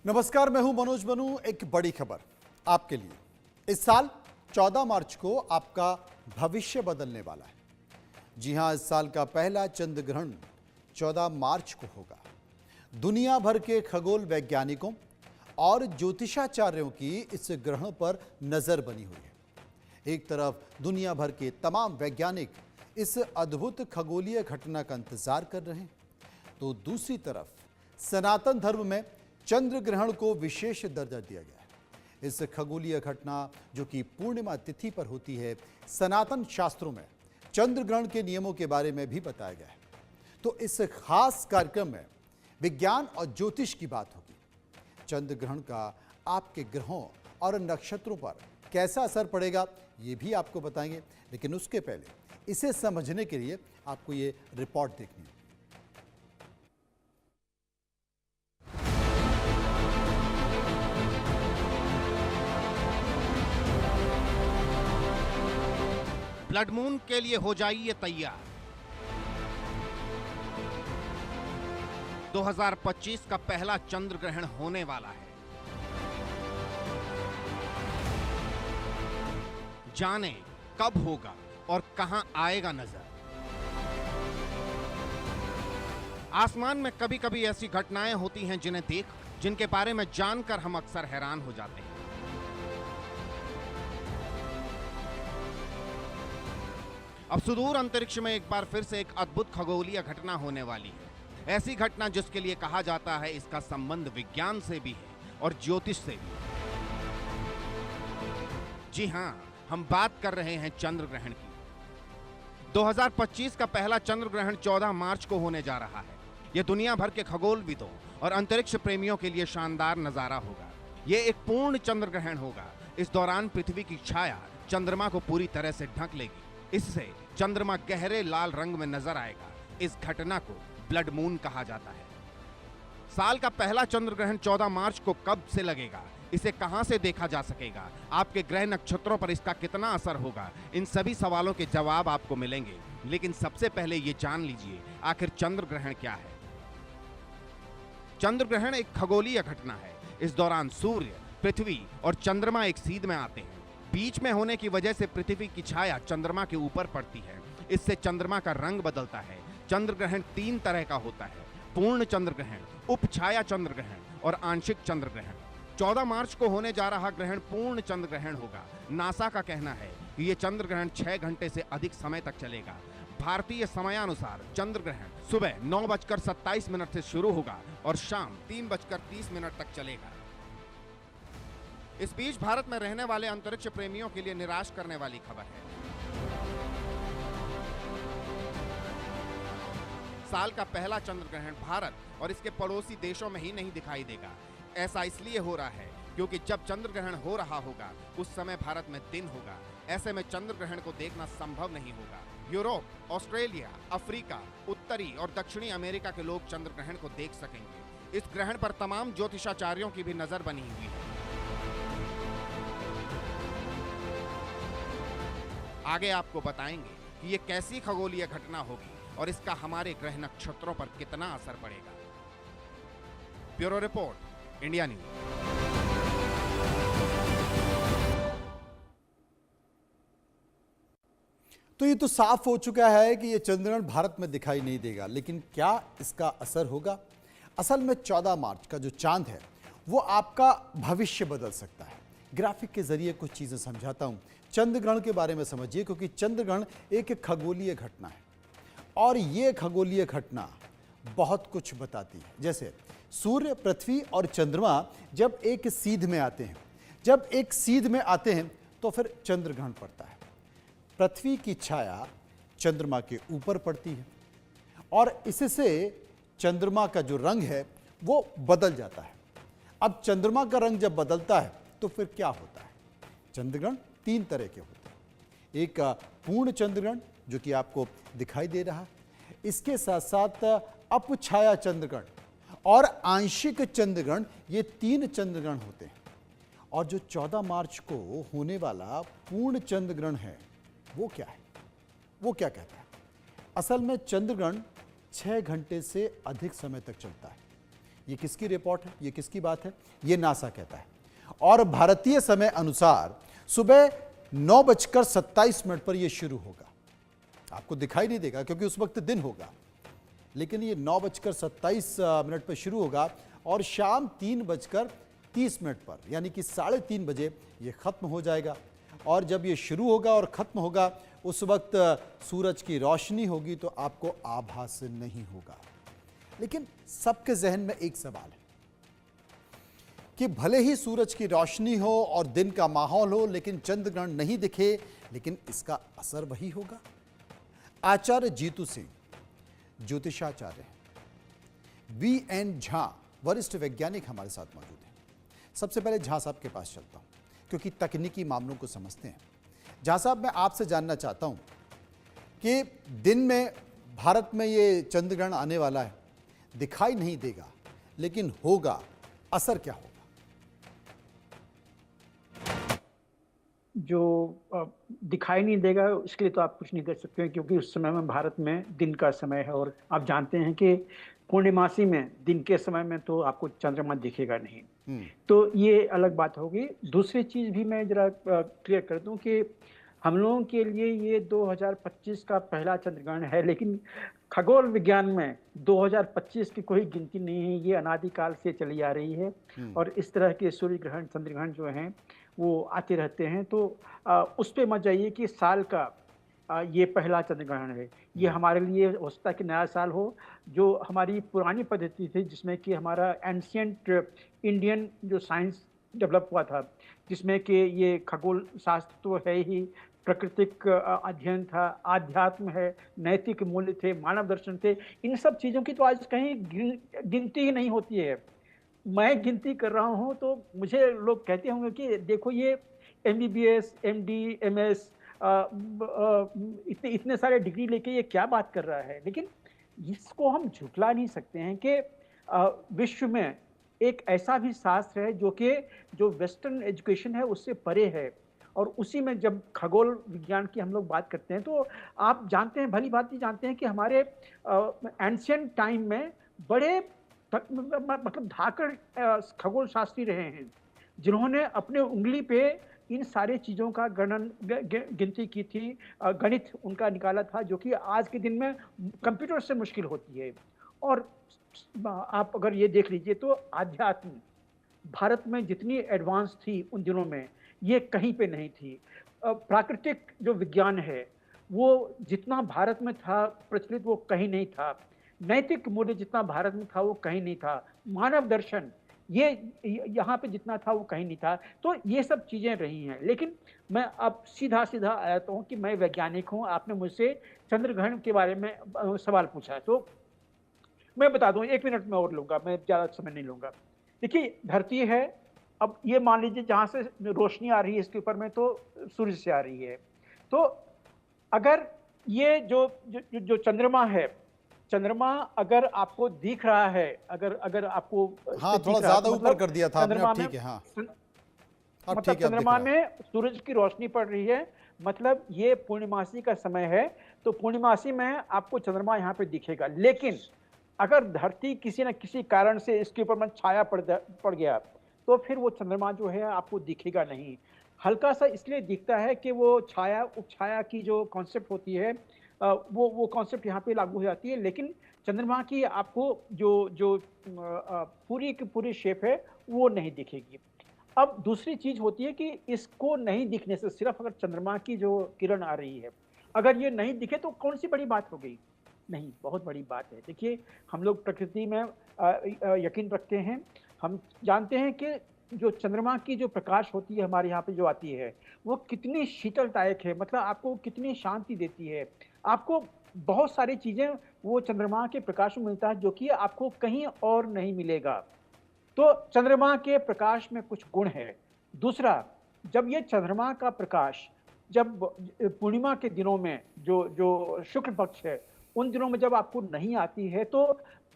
नमस्कार, मैं हूं मनोज बनू। एक बड़ी खबर आपके लिए। इस साल 14 मार्च को आपका भविष्य बदलने वाला है। जी हां, इस साल का पहला चंद्र ग्रहण 14 मार्च को होगा। दुनिया भर के खगोल वैज्ञानिकों और ज्योतिषाचार्यों की इस ग्रहण पर नजर बनी हुई है। एक तरफ दुनिया भर के तमाम वैज्ञानिक इस अद्भुत खगोलीय घटना का इंतजार कर रहे हैं, तो दूसरी तरफ सनातन धर्म में चंद्र ग्रहण को विशेष दर्जा दिया गया है। इस खगोलीय घटना जो कि पूर्णिमा तिथि पर होती है, सनातन शास्त्रों में चंद्र ग्रहण के नियमों के बारे में भी बताया गया है। तो इस खास कार्यक्रम में विज्ञान और ज्योतिष की बात होगी। चंद्र ग्रहण का आपके ग्रहों और नक्षत्रों पर कैसा असर पड़ेगा, ये भी आपको बताएंगे। लेकिन उसके पहले इसे समझने के लिए आपको ये रिपोर्ट देखनी है। ब्लड मून के लिए हो जाइए तैयार। 2025 का पहला चंद्र ग्रहण होने वाला है। जाने कब होगा और कहां आएगा नजर। आसमान में कभी कभी ऐसी घटनाएं होती हैं जिनके बारे में जानकर हम अक्सर हैरान हो जाते हैं। अब सुदूर अंतरिक्ष में एक बार फिर से एक अद्भुत खगोलीय घटना होने वाली है। ऐसी घटना जिसके लिए कहा जाता है इसका संबंध विज्ञान से भी है और ज्योतिष से भी। जी हां, हम बात कर रहे हैं चंद्र ग्रहण की। 2025 का पहला चंद्र ग्रहण 14 मार्च को होने जा रहा है। यह दुनिया भर के खगोलविदों और अंतरिक्ष प्रेमियों के लिए शानदार नजारा होगा। यह एक पूर्ण चंद्र ग्रहण होगा। इस दौरान पृथ्वी की छाया चंद्रमा को पूरी तरह से ढक लेगी। इससे चंद्रमा गहरे लाल रंग में नजर आएगा। इस घटना को ब्लड मून कहा जाता है। साल का पहला चंद्र ग्रहण 14 मार्च को कब से लगेगा, इसे कहां से देखा जा सकेगा, आपके ग्रह नक्षत्रों पर इसका कितना असर होगा, इन सभी सवालों के जवाब आपको मिलेंगे। लेकिन सबसे पहले ये जान लीजिए आखिर चंद्र ग्रहण क्या है। चंद्र ग्रहण एक खगोलीय घटना है। इस दौरान सूर्य, पृथ्वी और चंद्रमा एक सीध में आते हैं। बीच में होने की वजह से पृथ्वी की छाया चंद्रमा के ऊपर पड़ती है। इससे चंद्रमा का रंग बदलता है। चंद्र ग्रहण 3 तरह का होता है: पूर्ण चंद्र ग्रहण, उपछाया चंद्र ग्रहण और आंशिक चंद्र ग्रहण। 14 मार्च को होने जा रहा ग्रहण पूर्ण चंद्र ग्रहण होगा। नासा का कहना है कि यह चंद्र ग्रहण 6 घंटे से अधिक समय तक चलेगा। भारतीय समयानुसार चंद्र ग्रहण सुबह 9:27 से शुरू होगा और शाम 3:30 तक चलेगा। इस बीच भारत में रहने वाले अंतरिक्ष प्रेमियों के लिए निराश करने वाली खबर है। साल का पहला चंद्र ग्रहण भारत और इसके पड़ोसी देशों में ही नहीं दिखाई देगा। ऐसा इसलिए हो रहा है क्योंकि जब चंद्र ग्रहण हो रहा होगा उस समय भारत में दिन होगा। ऐसे में चंद्र ग्रहण को देखना संभव नहीं होगा। यूरोप, ऑस्ट्रेलिया, अफ्रीका, उत्तरी और दक्षिणी अमेरिका के लोग चंद्र ग्रहण को देख सकेंगे। इस ग्रहण पर तमाम ज्योतिषाचार्यों की भी नजर बनी हुई है। आगे आपको बताएंगे कि ये कैसी खगोलीय घटना होगी और इसका हमारे ग्रह नक्षत्रों पर कितना असर पड़ेगा। Bureau report, India news. तो ये तो साफ हो चुका है कि ये चंद्रग्रहण भारत में दिखाई नहीं देगा, लेकिन क्या इसका असर होगा? असल में 14 मार्च का जो चांद है वो आपका भविष्य बदल सकता है। ग्राफिक के जरिए कुछ चीजें समझाता हूं। चंद्र ग्रहण के बारे में समझिए, क्योंकि चंद्र ग्रहण एक खगोलीय घटना है और ये खगोलीय घटना बहुत कुछ बताती है। जैसे सूर्य, पृथ्वी और चंद्रमा जब एक सीध में आते हैं, तो फिर चंद्र ग्रहण पड़ता है। पृथ्वी की छाया चंद्रमा के ऊपर पड़ती है और इससे चंद्रमा का जो रंग है वो बदल जाता है। अब चंद्रमा का रंग जब बदलता है तो फिर क्या होता है? चंद्रग्रहण 3 तरह के होते हैं। एक पूर्ण चंद्रग्रहण जो कि आपको दिखाई दे रहा है, इसके साथ साथ अपछाया चंद्रग्रहण और आंशिक चंद्रग्रहण, ये 3 चंद्रग्रहण होते हैं। और जो 14 मार्च को होने वाला पूर्ण चंद्रग्रहण है वो क्या है, वो क्या कहता है? असल में चंद्रग्रहण 6 घंटे से अधिक समय तक चलता है। ये किसकी रिपोर्ट है, ये किसकी बात है? ये नासा कहता है। और भारतीय समय अनुसार सुबह 9:27 पर यह शुरू होगा। आपको दिखाई नहीं देगा क्योंकि उस वक्त दिन होगा, लेकिन ये 9:27 पर शुरू होगा और शाम 3:30 पर यानी कि 3:30 बजे ये खत्म हो जाएगा। और जब ये शुरू होगा और खत्म होगा उस वक्त सूरज की रोशनी होगी तो आपको आभास नहीं होगा। लेकिन सबके जहन में एक सवाल है कि भले ही सूरज की रोशनी हो और दिन का माहौल हो लेकिन चंद्र ग्रहण नहीं दिखे, लेकिन इसका असर वही होगा। आचार्य जीतू सिंह ज्योतिषाचार्य VN झा वरिष्ठ वैज्ञानिक हमारे साथ मौजूद हैं। सबसे पहले झा साहब के पास चलता हूं क्योंकि तकनीकी मामलों को समझते हैं। झा साहब, मैं आपसे जानना चाहता हूं कि दिन में भारत में ये चंद्र ग्रहण आने वाला है, दिखाई नहीं देगा लेकिन होगा, असर क्या होगा? जो दिखाई नहीं देगा उसके लिए तो आप कुछ नहीं कर सकते हैं, क्योंकि उस समय में भारत में दिन का समय है और आप जानते हैं कि पूर्णिमासी में दिन के समय में तो आपको चंद्रमा दिखेगा नहीं। तो ये अलग बात होगी। दूसरी चीज़ भी मैं जरा क्लियर कर दूं कि हम लोगों के लिए ये 2025 का पहला चंद्रग्रहण है, लेकिन खगोल विज्ञान में 2025 की कोई गिनती नहीं है, ये अनादिकाल से चली आ रही है। और इस तरह के सूर्य ग्रहण चंद्र ग्रहण जो हैं वो आते रहते हैं। तो उस पे मत जाइए कि साल का ये पहला चंद्र ग्रहण है। ये हमारे लिए हो सकता है कि नया साल हो। जो हमारी पुरानी पद्धति थी जिसमें कि हमारा एंशियंट इंडियन जो साइंस डेवलप हुआ था, जिसमें कि ये खगोल शास्त्र तो है ही, प्राकृतिक अध्ययन था, आध्यात्म है, नैतिक मूल्य थे, मानव दर्शन थे, इन सब चीज़ों की तो आज कहीं गिनती ही नहीं होती है। मैं गिनती कर रहा हूँ तो मुझे लोग कहते होंगे कि देखो ये MBBS, MD, MS इतने सारे डिग्री लेके ये क्या बात कर रहा है। लेकिन इसको हम झुठला नहीं सकते हैं कि विश्व में एक ऐसा भी शास्त्र है जो वेस्टर्न एजुकेशन है उससे परे है। और उसी में जब खगोल विज्ञान की हम लोग बात करते हैं तो आप जानते हैं, भली भांति जानते हैं कि हमारे एंशियंट टाइम में बड़े मतलब धाकड़ खगोल शास्त्री रहे हैं, जिन्होंने अपने उंगली पे इन सारे चीज़ों का गणन गिनती की थी, गणित उनका निकाला था, जो कि आज के दिन में कंप्यूटर से मुश्किल होती है। और आप अगर ये देख लीजिए तो आध्यात्म भारत में जितनी एडवांस थी उन दिनों में ये कहीं पे नहीं थी। प्राकृतिक जो विज्ञान है वो जितना भारत में था प्रचलित वो कहीं नहीं था। नैतिक मूल्य जितना भारत में था वो कहीं नहीं था। मानव दर्शन ये यहाँ पे जितना था वो कहीं नहीं था। तो ये सब चीज़ें रही हैं। लेकिन मैं अब सीधा आया हूँ कि मैं वैज्ञानिक हूँ। आपने मुझसे चंद्र ग्रहण के बारे में सवाल पूछा तो मैं बता दूँ, 1 मिनट में और लूँगा, मैं ज़्यादा समय नहीं लूँगा। देखिए धरती है, अब ये मान लीजिए जहाँ से रोशनी आ रही है इसके ऊपर में तो सूर्य से आ रही है। तो अगर ये जो चंद्रमा है, चंद्रमा अगर आपको दिख रहा है, अगर आपको हाँ, थोड़ा ज्यादा ऊपर कर दिया था आपने, अब ठीक है। हाँ, अब ठीक है, चंद्रमा में सूरज की रोशनी पड़ रही है, मतलब ये पूर्णिमासी का समय है। तो पूर्णिमासी में आपको चंद्रमा यहाँ पे दिखेगा। लेकिन अगर धरती किसी न किसी कारण से इसके ऊपर में छाया पड़ गया तो फिर वो चंद्रमा जो है आपको दिखेगा नहीं। हल्का सा इसलिए दिखता है कि वो छाया उपछाया की जो कॉन्सेप्ट होती है वो कॉन्सेप्ट यहाँ पे लागू हो जाती है। लेकिन चंद्रमा की आपको जो पूरी की पूरी शेप है वो नहीं दिखेगी। अब दूसरी चीज होती है कि इसको नहीं दिखने से, सिर्फ अगर चंद्रमा की जो किरण आ रही है अगर ये नहीं दिखे तो कौन सी बड़ी बात हो गई? नहीं, बहुत बड़ी बात है। देखिए हम लोग प्रकृति में यकीन रखते हैं। हम जानते हैं कि जो चंद्रमा की जो प्रकाश होती है हमारे यहाँ पे जो आती है वो कितनी शीतलदायक है, मतलब आपको कितनी शांति देती है। आपको बहुत सारी चीज़ें वो चंद्रमा के प्रकाश में मिलता है जो कि आपको कहीं और नहीं मिलेगा। तो चंद्रमा के प्रकाश में कुछ गुण है। दूसरा, जब ये चंद्रमा का प्रकाश जब पूर्णिमा के दिनों में जो शुक्ल पक्ष है उन दिनों में जब आपको नहीं आती है तो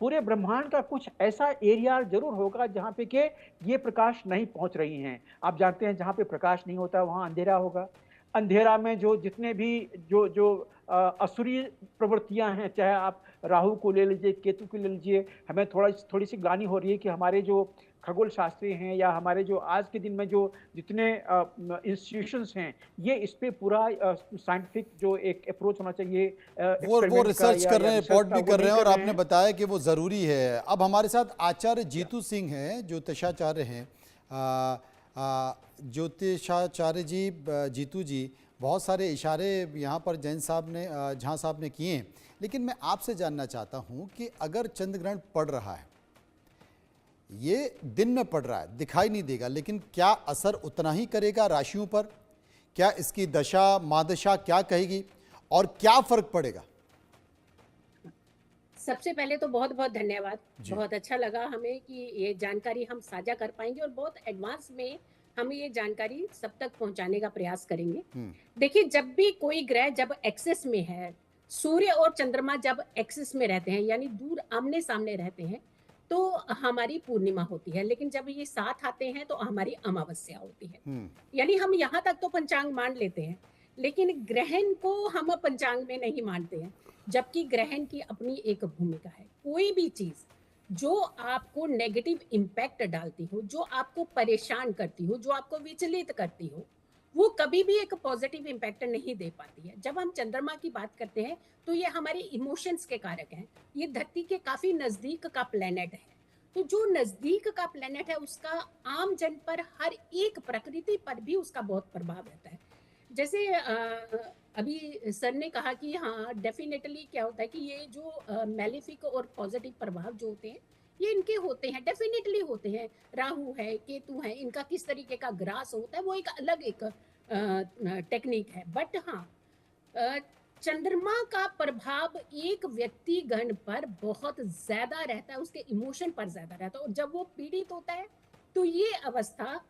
पूरे ब्रह्मांड का कुछ ऐसा एरिया जरूर होगा जहाँ पे कि ये प्रकाश नहीं पहुँच रही हैं। आप जानते हैं जहाँ पे प्रकाश नहीं होता वहाँ अंधेरा होगा। अंधेरा में जो जितने भी जो असुरी प्रवृत्तियां हैं, चाहे आप राहु को ले लीजिए, केतु को ले लीजिए, हमें थोड़ी सी ग्लानि हो रही है कि हमारे जो खगोल शास्त्री हैं या हमारे जो आज के दिन में जो जितने इंस्टीट्यूशंस हैं, ये इस पे पूरा साइंटिफिक जो एक अप्रोच होना चाहिए वो एक्सपेरिमेंट का रिसर्च कर रहे हैं, रिसर्च रिपोर्ट का, भी वो कर रहे नहीं हैं, और कर रहे आपने हैं। बताया कि वो ज़रूरी है। अब हमारे साथ आचार्य जीतू सिंह हैं, ज्योतिषाचार्य हैं। ज्योतिषाचार्य जी, जीतू जी, बहुत सारे इशारे यहाँ पर जैन साहब ने, झा साहब ने किए हैं, लेकिन मैं आपसे जानना चाहता हूँ कि अगर चंद्र ग्रहण पड़ रहा है, ये दिन में पड़ रहा है, दिखाई नहीं देगा, लेकिन क्या असर उतना ही करेगा राशियों पर? क्या इसकी दशा महादशा क्या कहेगी और क्या फर्क पड़ेगा? सबसे पहले तो बहुत बहुत धन्यवाद। जी। बहुत अच्छा लगा हमें कि ये जानकारी हम साझा कर पाएंगे और बहुत एडवांस में हम ये जानकारी सब तक पहुंचाने का प्रयास करेंगे। देखिए, जब भी कोई ग्रह जब एक्सेस में है, सूर्य और चंद्रमा जब एक्सेस में रहते हैं यानी दूर आमने सामने रहते हैं, तो हमारी पूर्णिमा होती है, लेकिन जब ये साथ आते हैं तो हमारी अमावस्या होती है। यानी हम यहाँ तक तो पंचांग मान लेते हैं, लेकिन ग्रहण को हम पंचांग में नहीं मानते हैं, जबकि ग्रहण की अपनी एक भूमिका है। कोई भी चीज जो आपको नेगेटिव इम्पैक्ट डालती हो, जो आपको परेशान करती हो, जो आपको विचलित करती हो, वो कभी भी एक पॉजिटिव इम्पैक्ट नहीं दे पाती है। जब हम चंद्रमा की बात करते हैं तो ये हमारे इमोशंस के कारक हैं। ये धरती के काफी नजदीक का प्लेनेट है, तो जो नजदीक का प्लेनेट है उसका आम जन पर, हर एक प्रकृति पर भी उसका बहुत प्रभाव रहता है। जैसे अभी सर ने कहा कि हाँ, डेफिनेटली क्या होता है कि ये जो मेलेफिक और पॉजिटिव प्रभाव जो होते हैं, ये इनके होते हैं, डेफिनेटली होते हैं। राहु है, केतु है, इनका किस तरीके का ग्रास होता है वो एक अलग एक टेक्निक है। बट हाँ, चंद्रमा का प्रभाव एक व्यक्ति गण पर बहुत ज्यादा रहता है, उसके इमोशन पर ज्यादा रहता है, और जब वो पीड़ित होता है तो ये अवस्था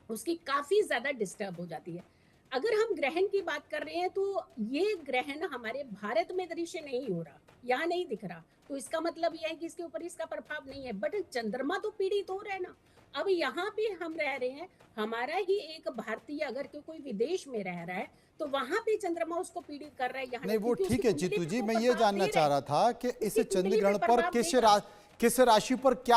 उसकी काफी ज्यादा डिस्टर्ब हो जाती है। अगर हम ग्रहण की बात कर रहे हैं तो ये ग्रहण हमारे भारत में दृश्य नहीं हो रहा, यहाँ नहीं दिख रहा, तो इसका मतलब यह है कि इसके ऊपर इसका प्रभाव नहीं है। बट चंद्रमा तो पीड़ित हो रहा है ना। अब यहाँ पे हम रह रहे हैं, हमारा ही एक भारतीय अगर कोई विदेश में रह रहा है तो वहां पे चंद्रमा उसको पीड़ित कर रहा है। यहाँ नहीं, वो क्योंकि ठीक उसकी है कुंडली जीतू पे जी, वो मैं ये प्रभाव जानना दे चाह रहा रहा है, था कि इस उसकी चंद्र कुंडली पे ग्रहण पर प्रभाव देगा। किस राशि पर क्या